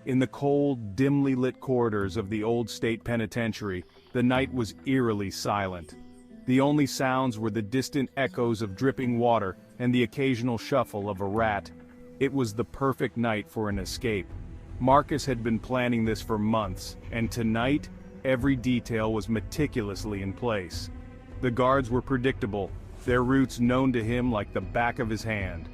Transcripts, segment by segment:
In the cold, dimly lit corridors of the old state penitentiary, the night was eerily silent. The only sounds were the distant echoes of dripping water and the occasional shuffle of a rat. It was the perfect night for an escape. Marcus had been planning this for months, and tonight, every detail was meticulously in place. The guards were predictable, their routes known to him like the back of his hand.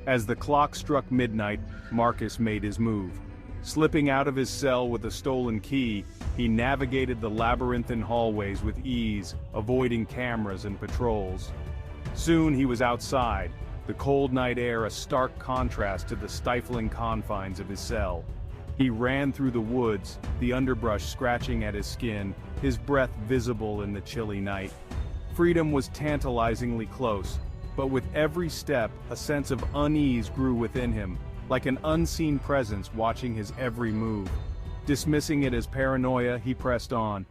As the clock struck midnight, Marcus made his move. Slipping out of his cell with a stolen key, he navigated the labyrinthine hallways with ease, avoiding cameras and patrols. Soon he was outside, the cold night air a stark contrast to the stifling confines of his cell. He ran through the woods, the underbrush scratching at his skin, his breath visible in the chilly night. Freedom was tantalizingly close, but with every step, a sense of unease grew within him, like an unseen presence watching his every move. Dismissing it as paranoia, he pressed on.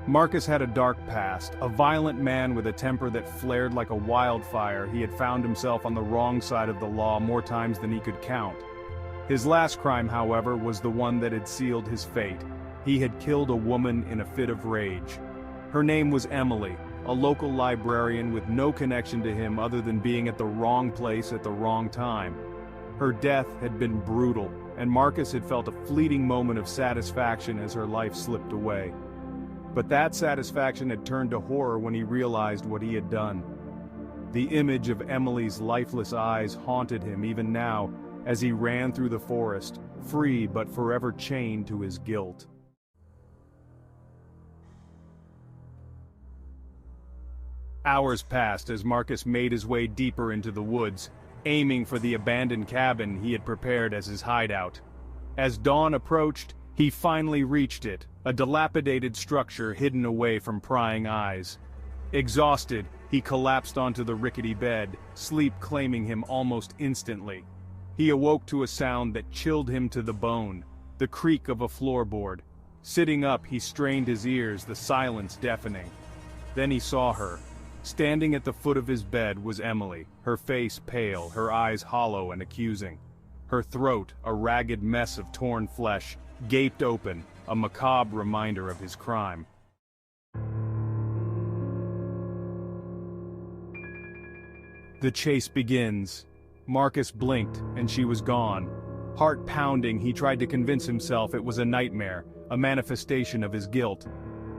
Marcus had a dark past, a violent man with a temper that flared like a wildfire. He had found himself on the wrong side of the law more times than he could count. His last crime, however, was the one that had sealed his fate. He had killed a woman in a fit of rage. Her name was Emily, a local librarian with no connection to him other than being at the wrong place at the wrong time. Her death had been brutal, and Marcus had felt a fleeting moment of satisfaction as her life slipped away. But that satisfaction had turned to horror when he realized what he had done. The image of Emily's lifeless eyes haunted him even now as he ran through the forest, free but forever chained to his guilt. Hours passed as Marcus made his way deeper into the woods, aiming for the abandoned cabin he had prepared as his hideout. As dawn approached, he finally reached it, a dilapidated structure hidden away from prying eyes. Exhausted, he collapsed onto the rickety bed, sleep claiming him almost instantly. He awoke to a sound that chilled him to the bone, the creak of a floorboard. Sitting up, he strained his ears, the silence deafening. Then he saw her. Standing at the foot of his bed was Emily, her face pale, her eyes hollow and accusing. Her throat, a ragged mess of torn flesh, gaped open, a macabre reminder of his crime. The chase begins. Marcus blinked, and she was gone. Heart pounding, he tried to convince himself it was a nightmare, a manifestation of his guilt.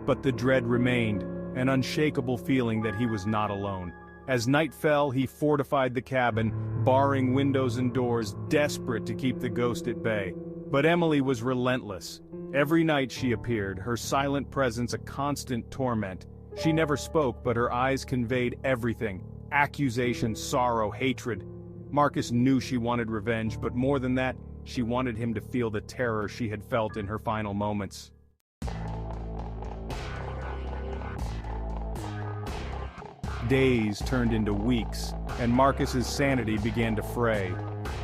But the dread remained, an unshakable feeling that he was not alone. As night fell, he fortified the cabin, barring windows and doors, desperate to keep the ghost at bay. But Emily was relentless. Every night she appeared, her silent presence a constant torment. She never spoke, but her eyes conveyed everything: accusation, sorrow, hatred. Marcus knew she wanted revenge, but more than that, she wanted him to feel the terror she had felt in her final moments. Days turned into weeks, and Marcus's sanity began to fray.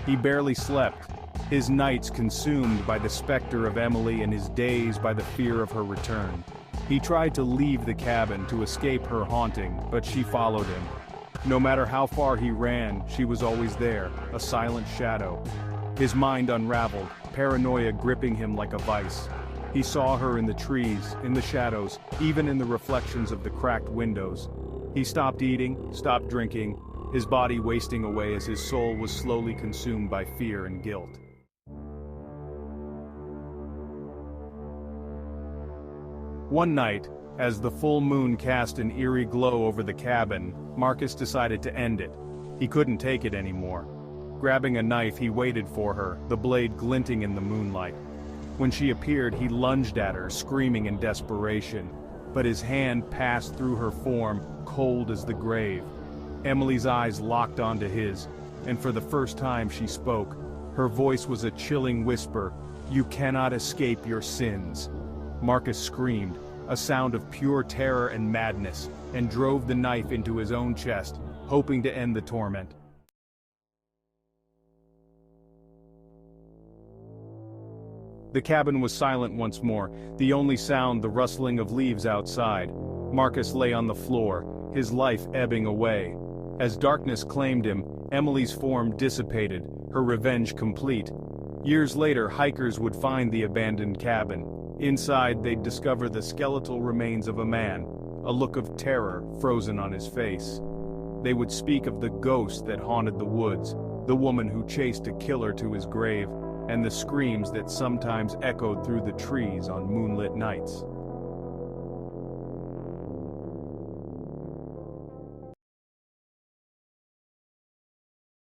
He barely slept, his nights consumed by the specter of Emily and his days by the fear of her return. He tried to leave the cabin to escape her haunting, but she followed him. No matter how far he ran, she was always there, a silent shadow. His mind unraveled, paranoia gripping him like a vice. He saw her in the trees, in the shadows, even in the reflections of the cracked windows. He stopped eating, stopped drinking, his body wasting away as his soul was slowly consumed by fear and guilt. One night, as the full moon cast an eerie glow over the cabin, Marcus decided to end it. He couldn't take it anymore. Grabbing a knife, he waited for her, the blade glinting in the moonlight. When she appeared, he lunged at her, screaming in desperation. But his hand passed through her form, cold as the grave. Emily's eyes locked onto his, and for the first time she spoke. Her voice was a chilling whisper, "You cannot escape your sins." Marcus screamed, a sound of pure terror and madness, and drove the knife into his own chest, hoping to end the torment. The cabin was silent once more, the only sound the rustling of leaves outside. Marcus lay on the floor, his life ebbing away. As darkness claimed him, Emily's form dissipated, her revenge complete. Years later, hikers would find the abandoned cabin. Inside, they'd discover the skeletal remains of a man, a look of terror frozen on his face. They would speak of the ghost that haunted the woods, the woman who chased a killer to his grave, and the screams that sometimes echoed through the trees on moonlit nights.